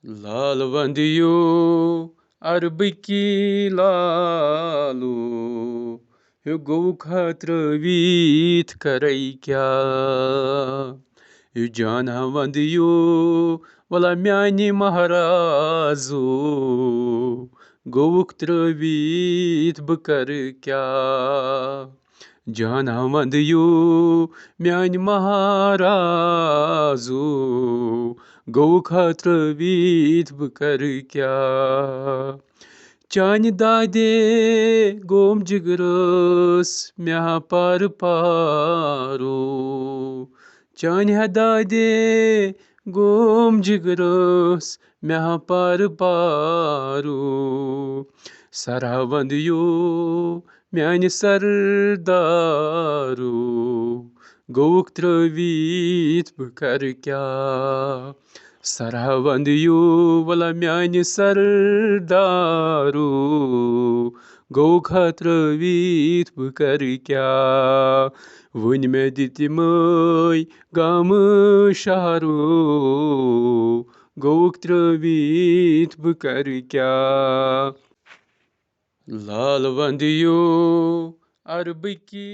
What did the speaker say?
لال ونٛدِیو عربٕکی لالو ہیوٚ گوٚو خطرٲوِتھ کَرَے کیٛاہ یہِ جانا ونٛدِیو وَلا میٛانہِ مہرازو گوٚوُکھ ترٛٲوِتھ بہٕ کَرٕ کیٛاہ جانا ونٛدِیو میٛانہِ مہرازو گوٚوُکھ ترٛٲوِتھ بہٕ کَرٕ کیٛاہ چانہِ دادے گوم جِگرس مےٚ ہا پارٕ پارو چانہِ دادے گوم جِگرس مےٚ ہا پارٕ پارو سرا ونٛدِیو میٛانہِ سردارو گوٚوُکھ ترٛٲوِتھ بہٕ کَرٕ کیٛاہ سرا ونٛدِیو وَلا میٛانہِ سردارو گوٚوُکھ ترٛٲوِتھ بہٕ کَرٕ کیٛاہ وٕنۍ مےٚ دِتِمَے گامہٕ شہرو گوٚوُکھ ترٛٲوِتھ بہٕ کَرٕ کیٛاہ لال ونٛدِیو عربٕکی